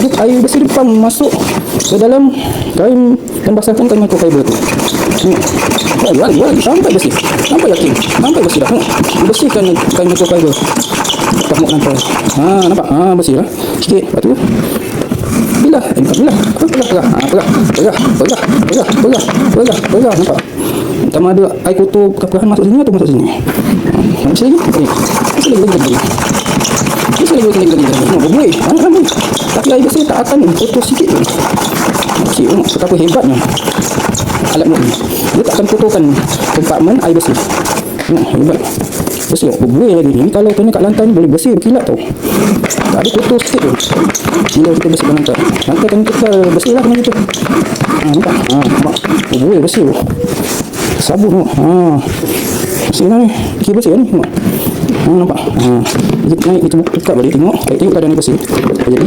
Air bersih depan masuk ke dalam kain dan basahkan kain microfiber tu. Wali sampai bersih. Sampai yakin. Sampai bersih dah. Bersihkan kain microfiber. Tak mau nampak. Nampak? Bersih lah. Sikit. Lepas tu Belah. Nampak? Pertama ada air kotor perlahan masuk sini atau masuk sini. Masuk lagi. Masuk lagi. Boleh. Tapi air bersih tak akan kotor sikit pun. Betapa hebatnya alat ni. Dia tak akan kotorkan kompartmen air bersih. Hebat. Bersih. Boleh lagi. Ni kalau kena kat lantai ni boleh bersih berkilat tau. Tak ada kotor sikit pun. Bila kita bersihkan lantai. Lantai kan kita bersih lah macam tu. Nampak? Nampak? Boleh bersih. Sabun tu. Bersih lah ni. Kira bersih lah ni. Nampak? Kita naik, kita buka balik tengok. Tengok keadaan ni bersih. Jadi